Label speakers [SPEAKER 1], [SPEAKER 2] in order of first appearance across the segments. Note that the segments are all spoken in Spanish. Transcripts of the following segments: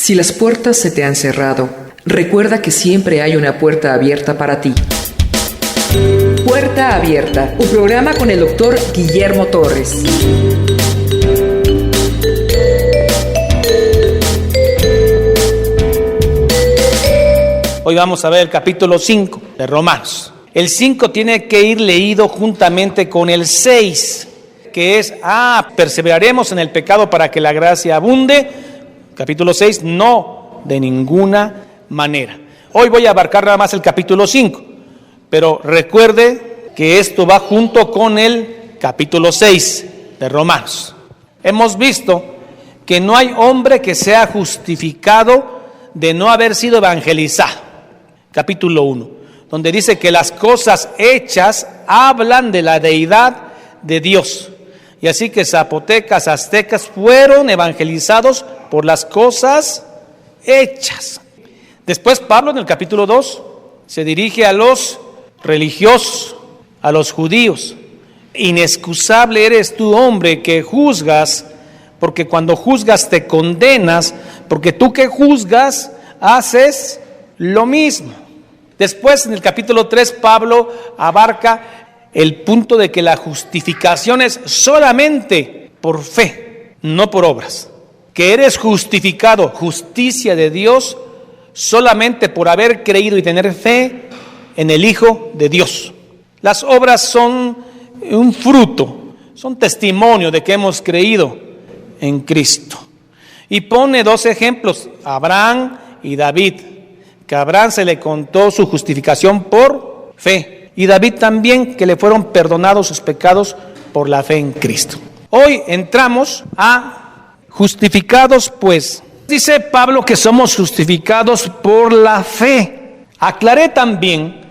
[SPEAKER 1] Si las puertas se te han cerrado, recuerda que siempre hay una puerta abierta para ti. Puerta Abierta, un programa con el doctor Guillermo Torres.
[SPEAKER 2] Hoy vamos a ver el capítulo 5 de Romanos. El 5 tiene que ir leído juntamente con el 6, que es, perseveraremos en el pecado para que la gracia abunde. Capítulo 6, no, de ninguna manera. Hoy voy a abarcar nada más el capítulo 5, pero recuerde que esto va junto con el capítulo 6 de Romanos. Hemos visto que no hay hombre que sea justificado de no haber sido evangelizado. Capítulo 1, donde dice que las cosas hechas hablan de la deidad de Dios. Y así que zapotecas, aztecas fueron evangelizados por las cosas hechas. Después Pablo en el capítulo 2 se dirige a los religiosos, a los judíos. Inexcusable eres tú, hombre, que juzgas, porque cuando juzgas te condenas, porque tú que juzgas haces lo mismo. Después en el capítulo 3 Pablo abarca el punto de que la justificación es solamente por fe, no por obras. Que eres justificado, justicia de Dios, solamente por haber creído y tener fe en el Hijo de Dios. Las obras son un fruto, son testimonio de que hemos creído en Cristo. Y pone dos ejemplos, Abraham y David, que a Abraham se le contó su justificación por fe. Y David también, que le fueron perdonados sus pecados por la fe en Cristo. Hoy entramos a justificados, pues. Dice Pablo que somos justificados por la fe. Aclaré también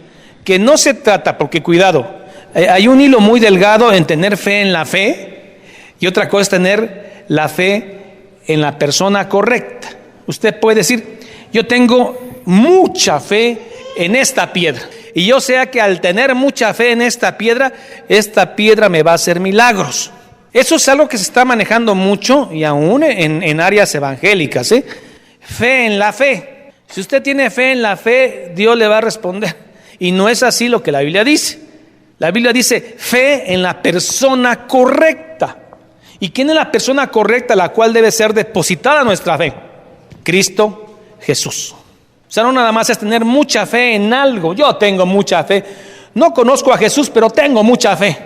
[SPEAKER 2] que no se trata, porque cuidado, hay un hilo muy delgado en tener fe en la fe y otra cosa es tener la fe en la persona correcta. Usted puede decir, yo tengo mucha fe en esta piedra. Y yo sé que al tener mucha fe en esta piedra me va a hacer milagros. Eso es algo que se está manejando mucho y aún en áreas evangélicas, ¿eh? Fe en la fe. Si usted tiene fe en la fe, Dios le va a responder. Y no es así lo que la Biblia dice. La Biblia dice fe en la persona correcta. ¿Y quién es la persona correcta la cual debe ser depositada nuestra fe? Cristo Jesús. O sea, no nada más es tener mucha fe en algo. Yo tengo mucha fe. No conozco a Jesús, pero tengo mucha fe.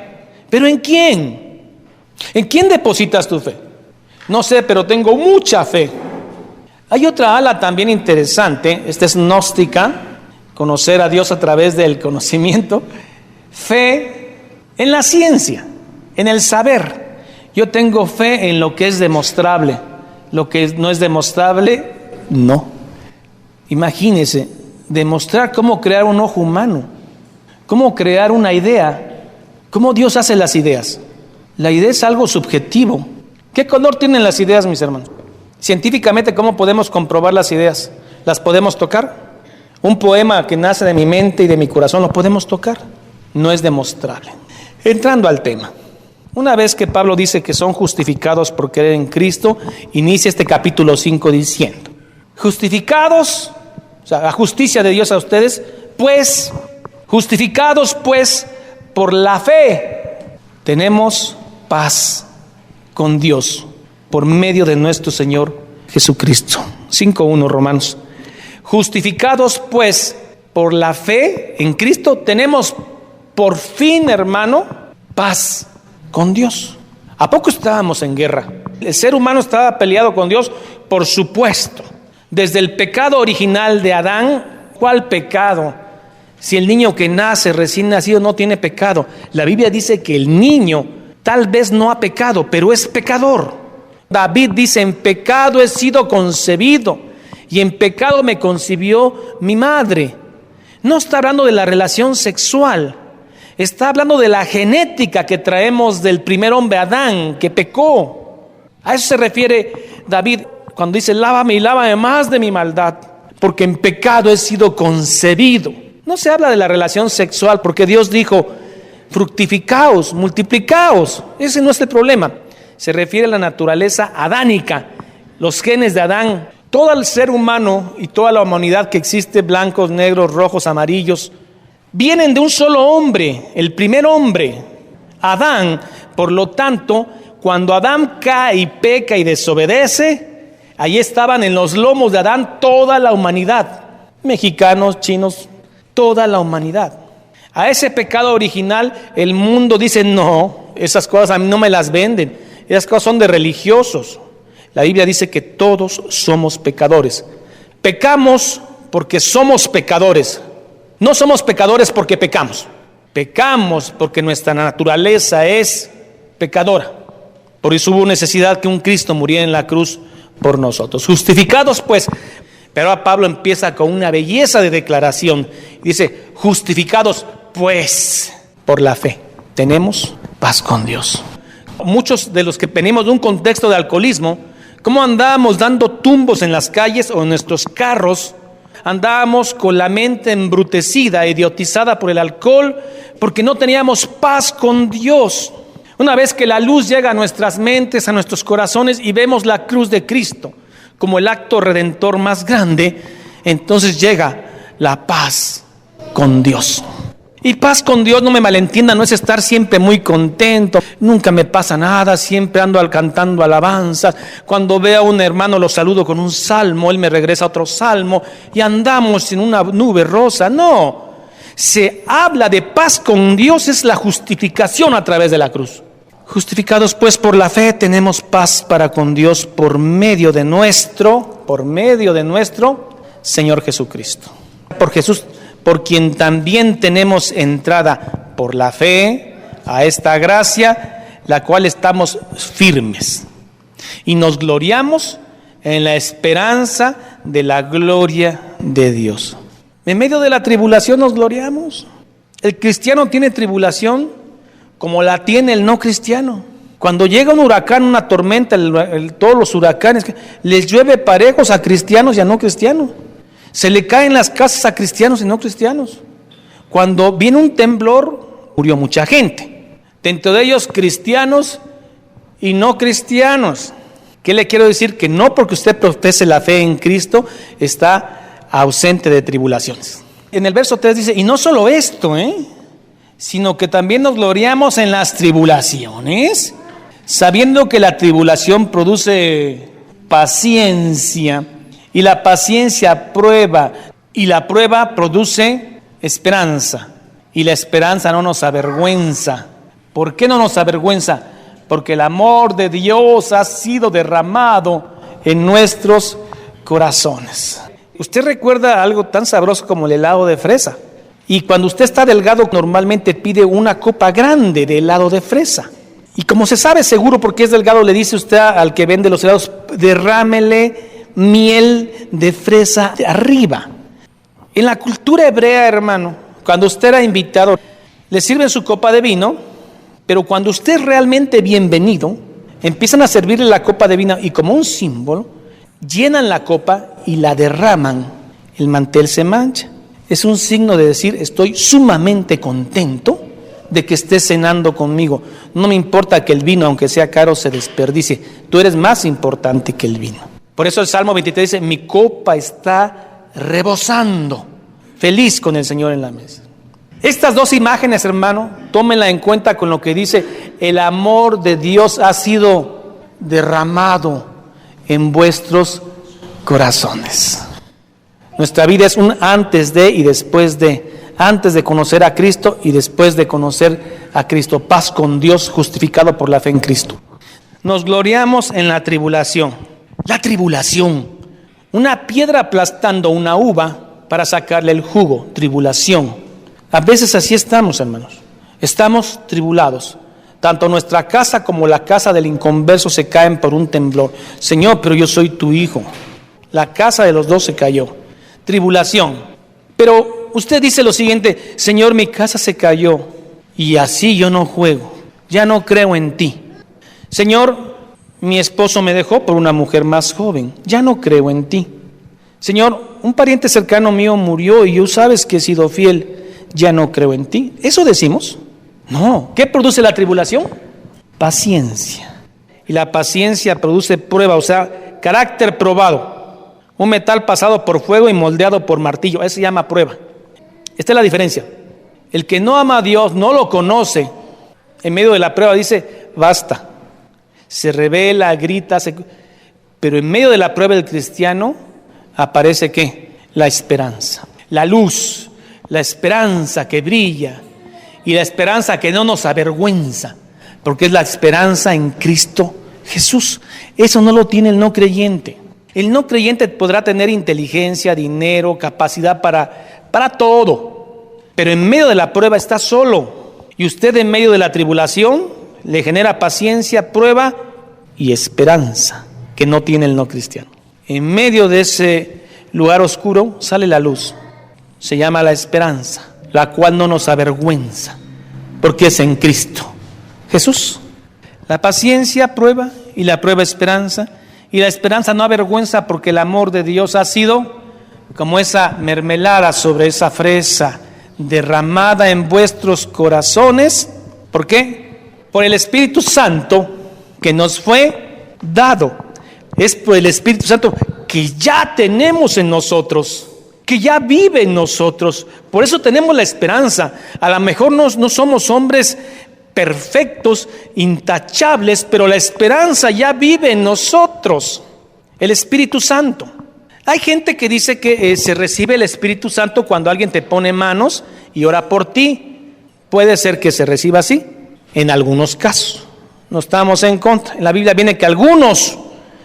[SPEAKER 2] ¿Pero en quién? ¿En quién depositas tu fe? No sé, pero tengo mucha fe. Hay otra ala también interesante. Esta es gnóstica. Conocer a Dios a través del conocimiento. Fe en la ciencia, en el saber. Yo tengo fe en lo que es demostrable. Lo que no es demostrable, no. Imagínese, demostrar cómo crear un ojo humano, cómo crear una idea, cómo Dios hace las ideas. La idea es algo subjetivo. ¿Qué color tienen las ideas, mis hermanos? Científicamente, ¿cómo podemos comprobar las ideas? ¿Las podemos tocar? Un poema que nace de mi mente y de mi corazón, ¿lo podemos tocar? No es demostrable. Entrando al tema. Una vez que Pablo dice que son justificados por creer en Cristo, inicia este capítulo 5 diciendo, justificados, o sea, la justicia de Dios a ustedes, pues, justificados pues por la fe, tenemos paz con Dios por medio de nuestro Señor Jesucristo. 5:1 Romanos. Justificados pues por la fe en Cristo, tenemos por fin, hermano, paz con Dios. ¿A poco estábamos en guerra? ¿El ser humano estaba peleado con Dios? Por supuesto. Desde el pecado original de Adán, ¿cuál pecado? Si el niño que nace recién nacido no tiene pecado. La Biblia dice que el niño tal vez no ha pecado, pero es pecador. David dice, en pecado he sido concebido y en pecado me concibió mi madre. No está hablando de la relación sexual, está hablando de la genética que traemos del primer hombre Adán, que pecó. A eso se refiere David cuando dice, lávame y lávame más de mi maldad, porque en pecado he sido concebido. No se habla de la relación sexual, porque Dios dijo, fructificaos, multiplicaos. Ese no es el problema. Se refiere a la naturaleza adánica, los genes de Adán. Todo el ser humano y toda la humanidad que existe, blancos, negros, rojos, amarillos, vienen de un solo hombre, el primer hombre, Adán. Por lo tanto, cuando Adán cae y peca y desobedece, ahí estaban en los lomos de Adán toda la humanidad, mexicanos, chinos, toda la humanidad. A ese pecado original el mundo dice: no, esas cosas a mí no me las venden, esas cosas son de religiosos. La Biblia dice que todos somos pecadores. Pecamos porque somos pecadores. No somos pecadores porque pecamos. Pecamos porque nuestra naturaleza es pecadora. Por eso hubo necesidad que un Cristo muriera en la cruz por nosotros. Justificados pues. Pero ahora Pablo empieza con una belleza de declaración. Dice: justificados pues por la fe, tenemos paz con Dios. Muchos de los que venimos de un contexto de alcoholismo, ¿cómo andábamos dando tumbos en las calles o en nuestros carros? Andábamos con la mente embrutecida, idiotizada por el alcohol, porque no teníamos paz con Dios. Una vez que la luz llega a nuestras mentes, a nuestros corazones, y vemos la cruz de Cristo como el acto redentor más grande, entonces llega la paz con Dios. Y paz con Dios, no me malentiendan, no es estar siempre muy contento, nunca me pasa nada, siempre ando cantando alabanzas. Cuando veo a un hermano lo saludo con un salmo, él me regresa otro salmo y andamos en una nube rosa. No, se habla de paz con Dios, es la justificación a través de la cruz. Justificados pues por la fe, tenemos paz para con Dios por medio de nuestro Señor Jesucristo. Por Jesús, por quien también tenemos entrada por la fe a esta gracia, la cual estamos firmes y nos gloriamos en la esperanza de la gloria de Dios. En medio de la tribulación nos gloriamos. El cristiano tiene tribulación como la tiene el no cristiano. Cuando llega un huracán, una tormenta, todos los huracanes, les llueve parejos a cristianos y a no cristianos. Se le caen las casas a cristianos y no cristianos. Cuando viene un temblor, murió mucha gente. Dentro de ellos cristianos y no cristianos. ¿Qué le quiero decir? Que no porque usted profese la fe en Cristo está ausente de tribulaciones. En el verso 3 dice: y no solo esto, sino que también nos gloriamos en las tribulaciones, sabiendo que la tribulación produce paciencia, y la paciencia prueba, y la prueba produce esperanza, y la esperanza no nos avergüenza. ¿Por qué no nos avergüenza? Porque el amor de Dios ha sido derramado en nuestros corazones. Usted recuerda algo tan sabroso como el helado de fresa. Y cuando usted está delgado, normalmente pide una copa grande de helado de fresa. Y como se sabe seguro porque es delgado, le dice usted al que vende los helados: derrámele miel de fresa de arriba. En la cultura hebrea, hermano, cuando usted era invitado, le sirven su copa de vino, pero cuando usted es realmente bienvenido, empiezan a servirle la copa de vino y como un símbolo, llenan la copa y la derraman. El mantel se mancha. Es un signo de decir: estoy sumamente contento de que estés cenando conmigo. No me importa que el vino, aunque sea caro, se desperdicie. Tú eres más importante que el vino. Por eso el Salmo 23 dice: mi copa está rebosando. Feliz con el Señor en la mesa. Estas dos imágenes, hermano, tómenla en cuenta con lo que dice: el amor de Dios ha sido derramado en vuestros corazones. Nuestra vida es un antes de y después de. Antes de conocer a Cristo y después de conocer a Cristo. Paz con Dios, justificado por la fe en Cristo. Nos gloriamos en la tribulación. La tribulación. Una piedra aplastando una uva para sacarle el jugo. Tribulación. A veces así estamos, hermanos. Estamos tribulados. Tanto nuestra casa como la casa del inconverso se caen por un temblor. Señor, pero yo soy tu hijo. La casa de los dos se cayó. Tribulación. Pero usted dice lo siguiente: Señor, mi casa se cayó y así yo no juego. Ya no creo en ti. Señor, mi esposo me dejó por una mujer más joven. Ya no creo en ti. Señor, un pariente cercano mío murió y tú sabes que he sido fiel. Ya no creo en ti. ¿Eso decimos? No. ¿Qué produce la tribulación? Paciencia. Y la paciencia produce prueba, o sea, carácter probado. Un metal pasado por fuego y moldeado por martillo. Eso se llama prueba. Esta es la diferencia. El que no ama a Dios, no lo conoce, en medio de la prueba dice, basta. Se revela, grita, pero en medio de la prueba del cristiano aparece ¿qué? La esperanza, la luz, la esperanza que brilla y la esperanza que no nos avergüenza, porque es la esperanza en Cristo Jesús. Eso no lo tiene el no creyente. El no creyente podrá tener inteligencia, dinero, capacidad para todo, pero en medio de la prueba está solo. Y usted en medio de la tribulación le genera paciencia, prueba y esperanza que no tiene el no cristiano. En medio de ese lugar oscuro sale la luz. Se llama la esperanza, la cual no nos avergüenza, porque es en Cristo Jesús. La paciencia prueba y la prueba esperanza. Y la esperanza no avergüenza, porque el amor de Dios ha sido como esa mermelada sobre esa fresa, derramada en vuestros corazones. ¿Por qué? Por el Espíritu Santo que nos fue dado. Es por el Espíritu Santo que ya tenemos en nosotros, que ya vive en nosotros. Por eso tenemos la esperanza. A lo mejor no somos hombres perfectos, intachables, pero la esperanza ya vive en nosotros. El Espíritu Santo. Hay gente que dice que se recibe el Espíritu Santo cuando alguien te pone manos y ora por ti. Puede ser que se reciba así, en algunos casos. No estamos en contra. En la Biblia viene que algunos,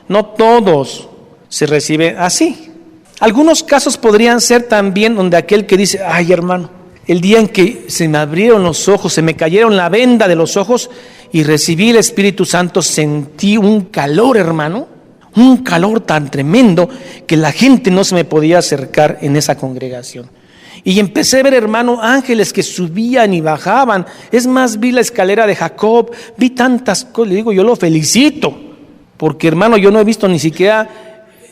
[SPEAKER 2] no todos, se recibe así. Algunos casos podrían ser también donde aquel que dice, ay hermano, el día en que se me abrieron los ojos, se me cayeron la venda de los ojos y recibí el Espíritu Santo, sentí un calor, hermano, un calor tan tremendo que la gente no se me podía acercar en esa congregación. Y empecé a ver, hermano, ángeles que subían y bajaban. Es más, vi la escalera de Jacob, vi tantas cosas. Le digo, yo lo felicito, porque hermano, yo no he visto ni siquiera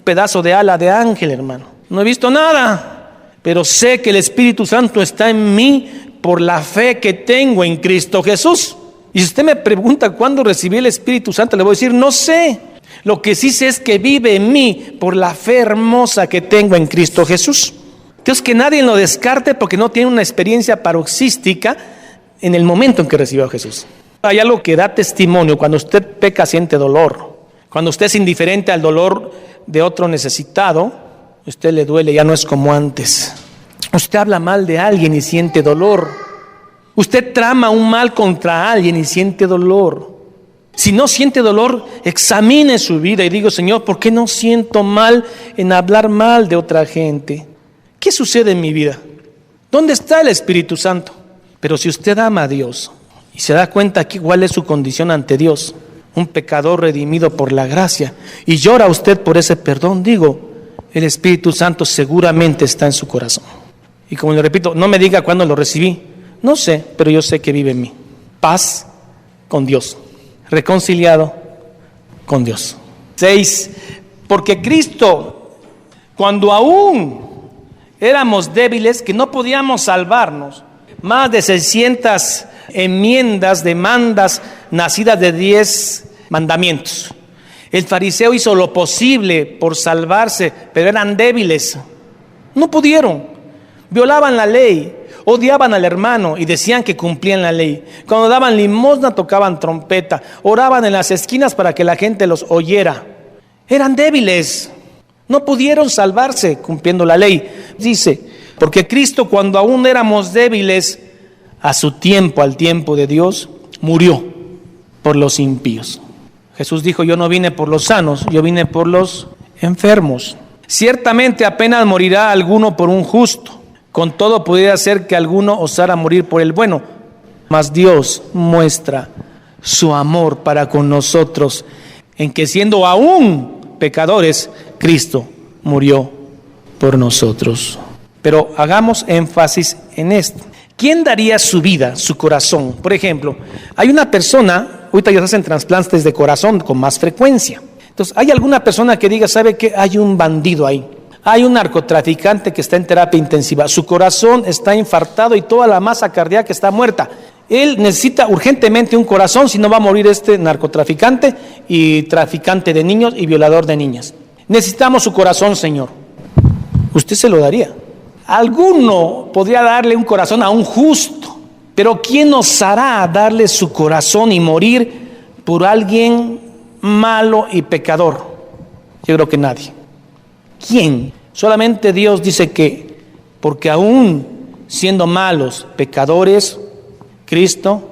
[SPEAKER 2] pedazo de ala de ángel, hermano. No he visto nada. Pero sé que el Espíritu Santo está en mí por la fe que tengo en Cristo Jesús. Y si usted me pregunta cuándo recibí el Espíritu Santo, le voy a decir, no sé. Lo que sí sé es que vive en mí por la fe hermosa que tengo en Cristo Jesús. Entonces, que nadie lo descarte porque no tiene una experiencia paroxística en el momento en que recibió a Jesús. Hay algo que da testimonio. Cuando usted peca, siente dolor. Cuando usted es indiferente al dolor de otro necesitado, usted le duele, ya no es como antes. Usted habla mal de alguien y siente dolor. Usted trama un mal contra alguien y siente dolor. Si no siente dolor, examine su vida y digo, Señor, ¿por qué no siento mal en hablar mal de otra gente? ¿Qué sucede en mi vida? ¿Dónde está el Espíritu Santo? Pero si usted ama a Dios y se da cuenta que cuál es su condición ante Dios, un pecador redimido por la gracia, y llora usted por ese perdón, digo, el Espíritu Santo seguramente está en su corazón. Y como le repito, no me diga cuándo lo recibí. No sé, pero yo sé que vive en mí. Paz con Dios. Reconciliado con Dios. 6. Porque Cristo, cuando aún éramos débiles, que no podíamos salvarnos, más de 600 enmiendas, demandas, nacidas de 10 mandamientos. El fariseo hizo lo posible por salvarse, pero eran débiles. No pudieron. Violaban la ley, odiaban al hermano y decían que cumplían la ley. Cuando daban limosna tocaban trompeta, oraban en las esquinas para que la gente los oyera. Eran débiles. No pudieron salvarse cumpliendo la ley. Dice, porque Cristo cuando aún éramos débiles, a su tiempo, al tiempo de Dios, murió por los impíos. Jesús dijo, yo no vine por los sanos, yo vine por los enfermos. Ciertamente apenas morirá alguno por un justo. Con todo pudiera ser que alguno osara morir por el bueno. Mas Dios muestra su amor para con nosotros, en que siendo aún pecadores, Cristo murió por nosotros. Pero hagamos énfasis en esto. ¿Quién daría su vida, su corazón? Por ejemplo, hay una persona, ahorita ya se hacen trasplantes de corazón con más frecuencia. Entonces, hay alguna persona que diga, ¿sabe qué? Hay un bandido ahí. Hay un narcotraficante que está en terapia intensiva. Su corazón está infartado y toda la masa cardíaca está muerta. Él necesita urgentemente un corazón, si no va a morir este narcotraficante y traficante de niños y violador de niñas. Necesitamos su corazón, Señor. Usted se lo daría. Alguno podría darle un corazón a un justo, pero ¿quién osará darle su corazón y morir por alguien malo y pecador? Yo creo que nadie. ¿Quién? Solamente Dios dice que, porque aún siendo malos, pecadores, Cristo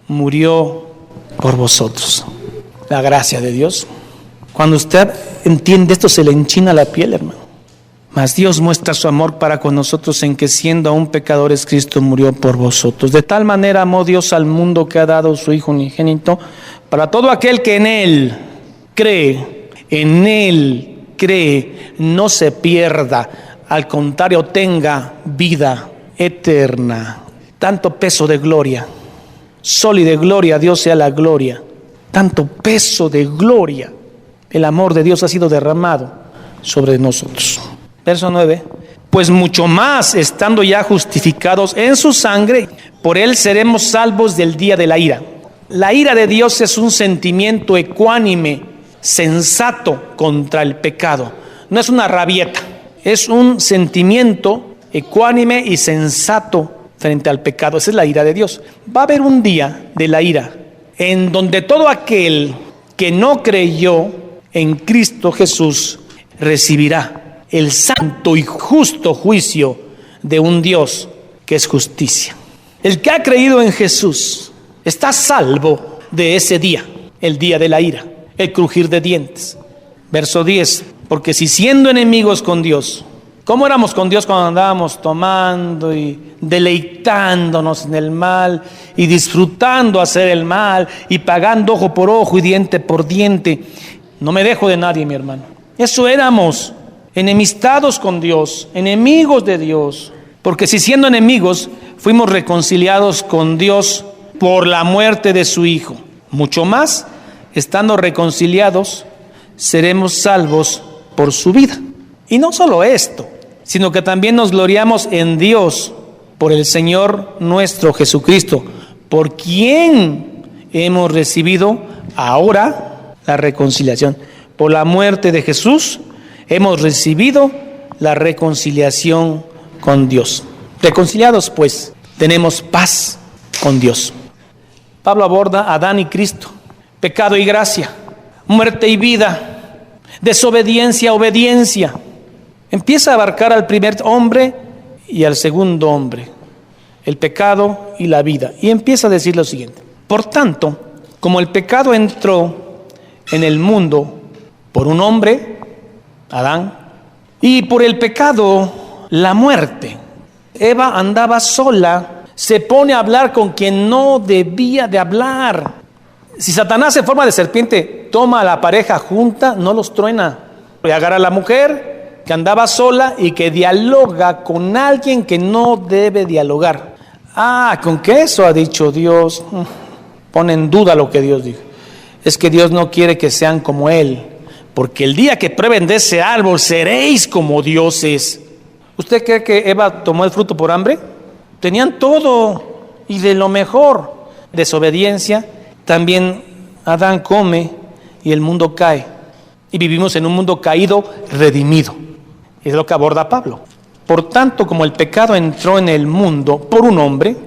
[SPEAKER 2] murió por vosotros. La gracia de Dios. Cuando usted entiende esto, se le enchina la piel, hermano. Mas Dios muestra su amor para con nosotros en que siendo aún pecadores, Cristo murió por vosotros. De tal manera amó Dios al mundo que ha dado su Hijo unigénito, para todo aquel que en Él cree, no se pierda, al contrario, tenga vida eterna. Tanto peso de gloria, sol y de gloria, a Dios sea la gloria. Tanto peso de gloria, el amor de Dios ha sido derramado sobre nosotros. Verso 9, pues mucho más, estando ya justificados en su sangre, por Él seremos salvos del día de la ira. La ira de Dios es un sentimiento ecuánime, sensato contra el pecado. No es una rabieta, es un sentimiento ecuánime y sensato frente al pecado. Esa es la ira de Dios. Va a haber un día de la ira en donde todo aquel que no creyó en Cristo Jesús recibirá el santo y justo juicio de un Dios que es justicia. El que ha creído en Jesús está salvo de ese día, el día de la ira, el crujir de dientes. Verso 10, porque si siendo enemigos con Dios, ¿cómo éramos con Dios cuando andábamos tomando y deleitándonos en el mal y disfrutando hacer el mal y pagando ojo por ojo y diente por diente? No me dejo de nadie, mi hermano. Eso éramos, enemistados con Dios, enemigos de Dios. Porque si siendo enemigos fuimos reconciliados con Dios por la muerte de su Hijo, mucho más, estando reconciliados, seremos salvos por su vida. Y no solo esto, sino que también nos gloriamos en Dios por el Señor nuestro Jesucristo, por quien hemos recibido ahora la reconciliación. Por la muerte de Jesús hemos recibido la reconciliación con Dios. Reconciliados, pues, tenemos paz con Dios. Pablo aborda a Adán y Cristo, pecado y gracia, muerte y vida, desobediencia, obediencia. Empieza a abarcar al primer hombre y al segundo hombre, el pecado y la vida. Y empieza a decir lo siguiente: por tanto, como el pecado entró en el mundo por un hombre, Adán, y por el pecado la muerte. Eva andaba sola, se pone a hablar con quien no debía de hablar. Si Satanás en forma de serpiente toma a la pareja junta, no los truena. Y agarra a la mujer que andaba sola y que dialoga con alguien que no debe dialogar. ¿Con qué eso ha dicho Dios? Pone en duda lo que Dios dijo. Es que Dios no quiere que sean como Él, porque el día que prueben de ese árbol seréis como dioses. ¿Usted cree que Eva tomó el fruto por hambre? Tenían todo y de lo mejor. Desobediencia. También Adán come y el mundo cae. Y vivimos en un mundo caído, redimido. Es lo que aborda Pablo. Por tanto, como el pecado entró en el mundo por un hombre,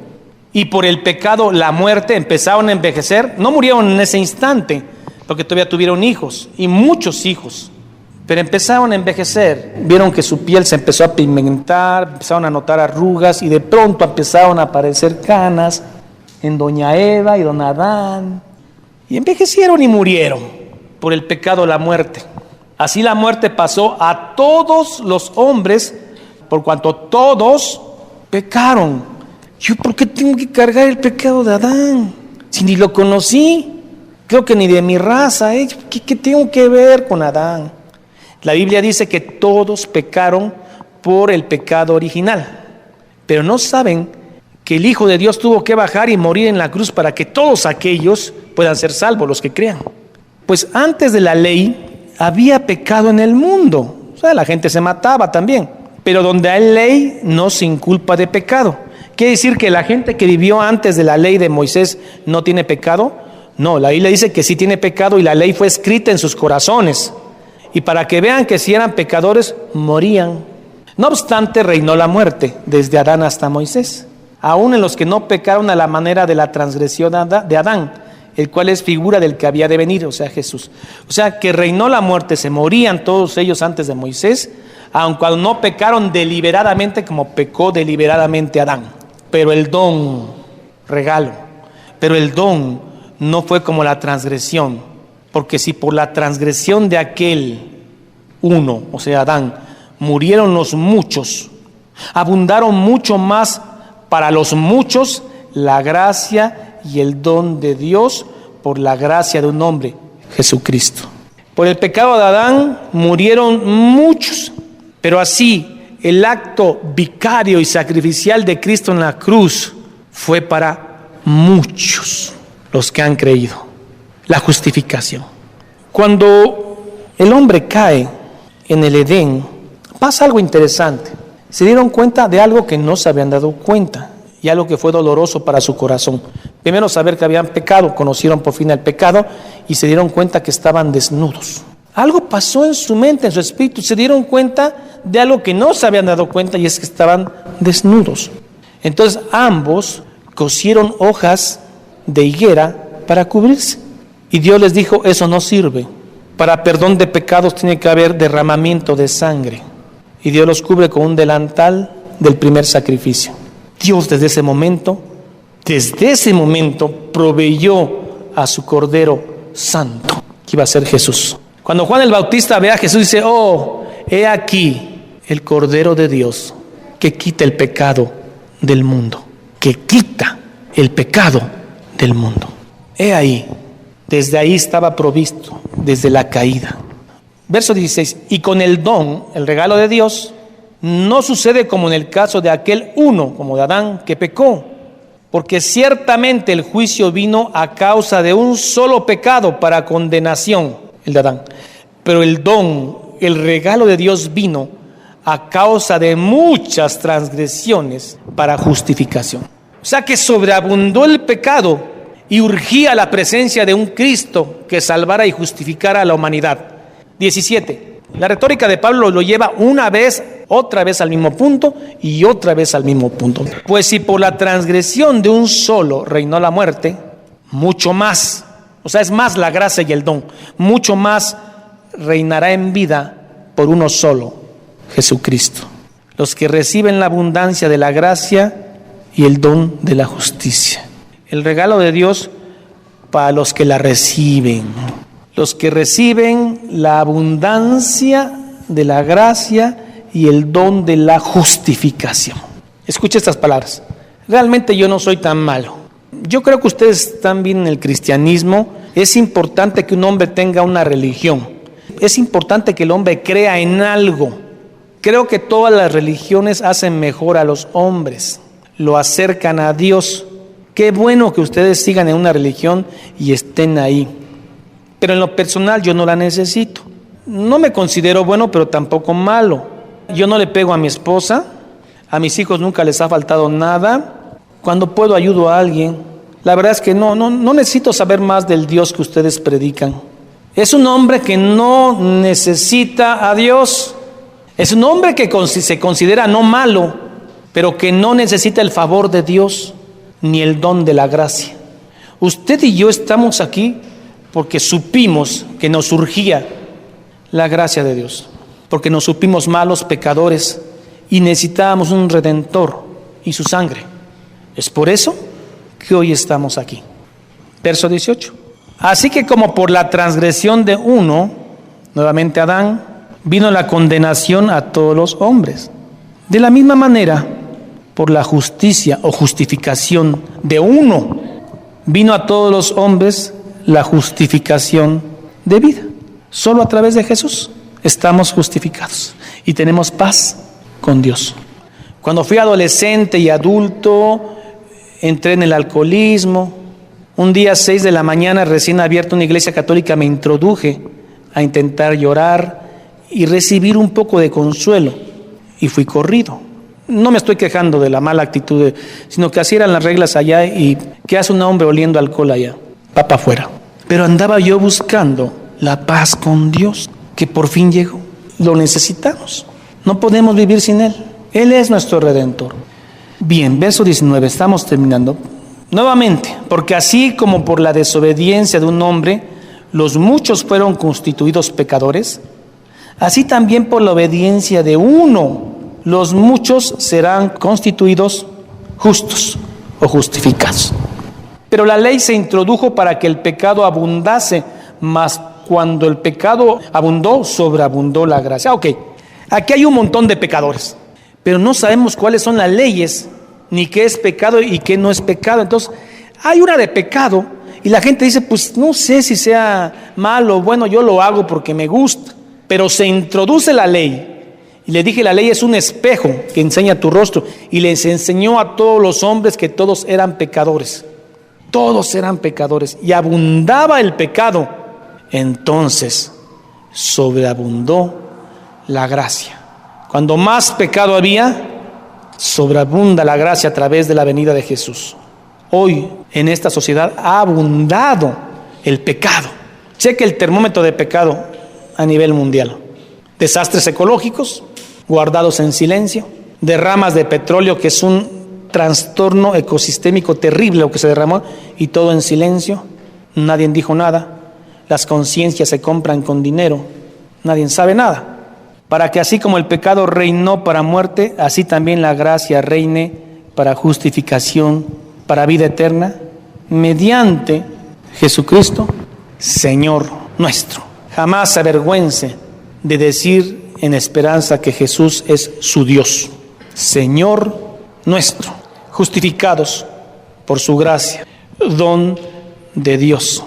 [SPEAKER 2] y por el pecado la muerte, empezaron a envejecer. No murieron en ese instante, porque todavía tuvieron hijos, y muchos hijos. Pero empezaron a envejecer, vieron que su piel se empezó a pigmentar, empezaron a notar arrugas, y de pronto empezaron a aparecer canas en doña Eva y don Adán. Y envejecieron y murieron por el pecado la muerte. Así la muerte pasó a todos los hombres, por cuanto todos pecaron. ¿Yo por qué tengo que cargar el pecado de Adán? Si ni lo conocí, creo que ni de mi raza, ¿eh? ¿Qué tengo que ver con Adán? La Biblia dice que todos pecaron por el pecado original, pero no saben que el Hijo de Dios tuvo que bajar y morir en la cruz para que todos aquellos puedan ser salvos, los que crean. Pues antes de la ley había pecado en el mundo, o sea, la gente se mataba también, pero donde hay ley no se inculpa de pecado. ¿Quiere decir que la gente que vivió antes de la ley de Moisés no tiene pecado? No, la Biblia dice que sí tiene pecado y la ley fue escrita en sus corazones. y para que vean que si eran pecadores, morían. No obstante, reinó la muerte desde Adán hasta Moisés, aún en los que no pecaron a la manera de la transgresión de Adán, el cual es figura del que había de venir, o sea, Jesús. O sea, que reinó la muerte, se morían todos ellos antes de Moisés, aun cuando no pecaron deliberadamente como pecó deliberadamente Adán. Pero el don, regalo, pero el don no fue como la transgresión, porque si por la transgresión de aquel uno, o sea, Adán, murieron los muchos, abundaron mucho más para los muchos la gracia y el don de Dios por la gracia de un hombre, Jesucristo. Por el pecado de Adán murieron muchos, pero así el acto vicario y sacrificial de Cristo en la cruz fue para muchos los que han creído. La justificación. Cuando el hombre cae en el Edén, pasa algo interesante. Se dieron cuenta de algo que no se habían dado cuenta y algo que fue doloroso para su corazón. Primero, saber que habían pecado, conocieron por fin el pecado y se dieron cuenta que estaban desnudos. Algo pasó en su mente, en su espíritu, se dieron cuenta de algo que no se habían dado cuenta y es que estaban desnudos. Entonces ambos cosieron hojas de higuera para cubrirse y Dios les dijo, eso no sirve. Para perdón de pecados tiene que haber derramamiento de sangre. Y Dios los cubre con un delantal del primer sacrificio. Dios desde ese momento proveyó a su Cordero Santo, que iba a ser Jesús. Cuando Juan el Bautista ve a Jesús, dice, oh, he aquí el Cordero de Dios que quita el pecado del mundo. Que quita el pecado del mundo. He ahí, desde ahí estaba provisto, desde la caída. Verso 16, y con el don, el regalo de Dios, no sucede como en el caso de aquel uno, como de Adán, que pecó, porque ciertamente el juicio vino a causa de un solo pecado para condenación, el de Adán, pero el don, el regalo de Dios vino a causa de muchas transgresiones para justificación. O sea que sobreabundó el pecado y urgía la presencia de un Cristo que salvara y justificara a la humanidad. 17. La retórica de Pablo lo lleva una vez, otra vez al mismo punto y otra vez al mismo punto. Pues si por la transgresión de un solo reinó la muerte, mucho más, o sea, es más la gracia y el don, mucho más reinará en vida por uno solo, Jesucristo. Los que reciben la abundancia de la gracia y el don de la justicia. El regalo de Dios para los que la reciben. Los que reciben la abundancia de la gracia y el don de la justificación. Escuche estas palabras. Realmente yo no soy tan malo. Yo creo que ustedes están bien en el cristianismo. Es importante que un hombre tenga una religión. Es importante que el hombre crea en algo. Creo que todas las religiones hacen mejor a los hombres. Lo acercan a Dios. Qué bueno que ustedes sigan en una religión y estén ahí. Pero en lo personal yo no la necesito. No me considero bueno, pero tampoco malo. Yo no le pego a mi esposa. A mis hijos nunca les ha faltado nada. Cuando puedo ayudo a alguien. La verdad es que no necesito saber más del Dios que ustedes predican. Es un hombre que no necesita a Dios. Es un hombre que se considera no malo, pero que no necesita el favor de Dios ni el don de la gracia. Usted y yo estamos aquí porque supimos que nos surgía la gracia de Dios, porque nos supimos malos pecadores y necesitábamos un redentor y su sangre. Es por eso que hoy estamos aquí. Verso 18. Así que como por la transgresión de uno, nuevamente Adán, vino la condenación a todos los hombres. De la misma manera, por la justicia o justificación de uno, vino a todos los hombres la justificación de vida. Solo a través de Jesús estamos justificados y tenemos paz con Dios. Cuando fui adolescente y adulto, entré en el alcoholismo. Un día 6 de la mañana, recién abierta una iglesia católica, me introduje a intentar llorar y recibir un poco de consuelo y fui corrido. No me estoy quejando de la mala actitud, sino que así eran las reglas allá y ¿qué hace un hombre oliendo alcohol allá? Va para afuera. Pero andaba yo buscando la paz con Dios. que por fin llegó. Lo necesitamos. No podemos vivir sin Él. Él es nuestro Redentor. Bien, verso 19, estamos terminando. Nuevamente, porque así como por la desobediencia de un hombre, los muchos fueron constituidos pecadores, así también por la obediencia de uno, los muchos serán constituidos justos o justificados. Pero la ley se introdujo para que el pecado abundase, mas cuando el pecado abundó, sobreabundó la gracia. Ok, aquí hay un montón de pecadores, pero no sabemos cuáles son las leyes, ni qué es pecado y qué no es pecado. Entonces, hay una de pecado y la gente dice, pues no sé si sea malo o bueno, yo lo hago porque me gusta. Pero se introduce la ley. Y le dije, la ley es un espejo que enseña tu rostro. Y les enseñó a todos los hombres que todos eran pecadores. Todos eran pecadores. Y abundaba el pecado. Entonces, sobreabundó la gracia. Cuando más pecado había, sobreabunda la gracia a través de la venida de Jesús. Hoy en esta sociedad ha abundado el pecado. Cheque el termómetro de pecado a nivel mundial. Desastres ecológicos guardados en silencio, derramas de petróleo, que es un trastorno ecosistémico terrible lo que se derramó, y todo en silencio. Nadie dijo nada. Las conciencias se compran con dinero. Nadie sabe nada. Para que así como el pecado reinó para muerte, así también la gracia reine para justificación, para vida eterna, mediante Jesucristo, Señor nuestro. Jamás se avergüence de decir en esperanza que Jesús es su Dios, Señor nuestro, justificados por su gracia, don de Dios.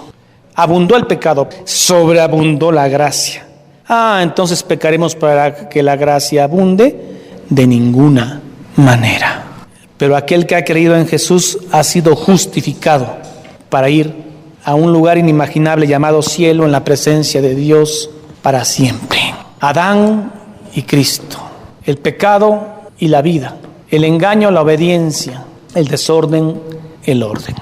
[SPEAKER 2] Abundó el pecado, sobreabundó la gracia. Entonces pecaremos para que la gracia abunde, de ninguna manera. Pero aquel que ha creído en Jesús ha sido justificado para ir a un lugar inimaginable llamado cielo, en la presencia de Dios para siempre. Adán y Cristo, el pecado y la vida, el engaño, la obediencia, el desorden, el orden.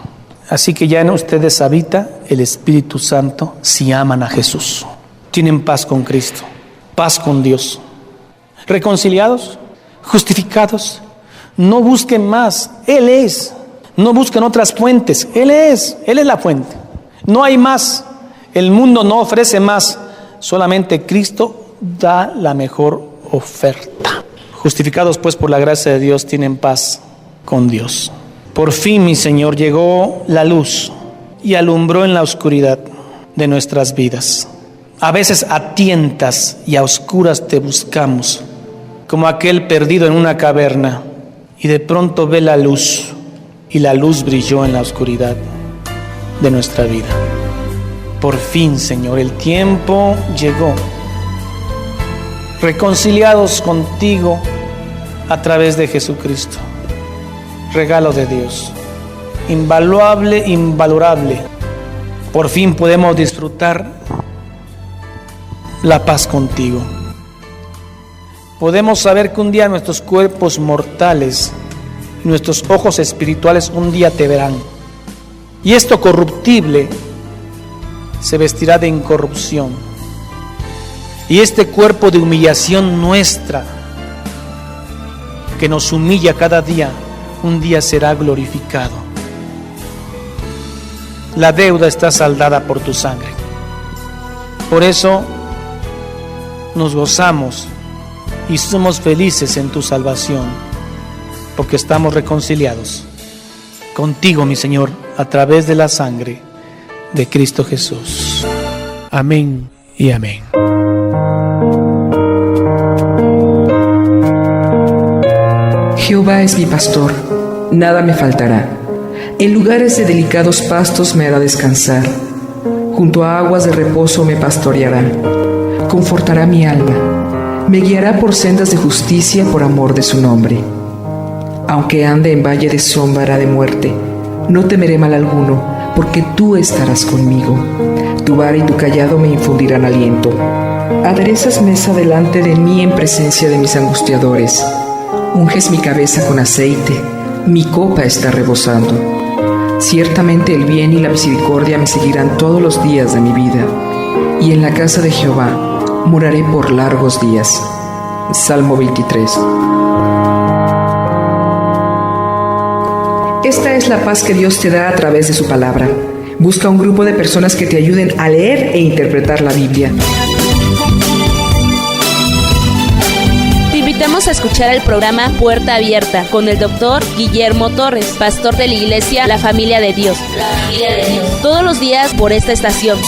[SPEAKER 2] Así que ya en ustedes habita el Espíritu Santo si aman a Jesús. Tienen paz con Cristo, paz con Dios. Reconciliados, justificados. No busquen más, Él es. No busquen otras fuentes, Él es la fuente. No hay más, el mundo no ofrece más, solamente Cristo da la mejor oferta. Justificados pues por la gracia de Dios, tienen paz con Dios. Por fin, mi Señor, llegó la luz y alumbró en la oscuridad de nuestras vidas. A veces a tientas y a oscuras te buscamos, como aquel perdido en una caverna, y de pronto ve la luz, y la luz brilló en la oscuridad de nuestra vida. Por fin, Señor, el tiempo llegó. Reconciliados contigo a través de Jesucristo, regalo de Dios, invaluable, invalorable. Por fin podemos disfrutar la paz contigo. Podemos saber que un día nuestros cuerpos mortales, nuestros ojos espirituales un día te verán. Y esto corruptible se vestirá de incorrupción. Y este cuerpo de humillación nuestra, que nos humilla cada día, un día será glorificado. La deuda está saldada por tu sangre. Por eso nos gozamos y somos felices en tu salvación, porque estamos reconciliados contigo, mi Señor, a través de la sangre de Cristo Jesús. Amén y amén.
[SPEAKER 1] Jehová es mi pastor, nada me faltará. En lugares de delicados pastos me hará descansar. Junto a aguas de reposo me pastoreará. Confortará mi alma. Me guiará por sendas de justicia por amor de su nombre. Aunque ande en valle de sombra de muerte, no temeré mal alguno, porque tú estarás conmigo. Tu vara y tu cayado me infundirán aliento. Aderezas mesa delante de mí en presencia de mis angustiadores. Unges mi cabeza con aceite, mi copa está rebosando. Ciertamente el bien y la misericordia me seguirán todos los días de mi vida, y en la casa de Jehová moraré por largos días. Salmo 23. Esta es la paz que Dios te da a través de su palabra. Busca un grupo de personas que te ayuden a leer e interpretar la Biblia.
[SPEAKER 3] Te invitamos a escuchar el programa Puerta Abierta con el Dr. Guillermo Torres, pastor de la iglesia La Familia de Dios. Todos los días por esta estación.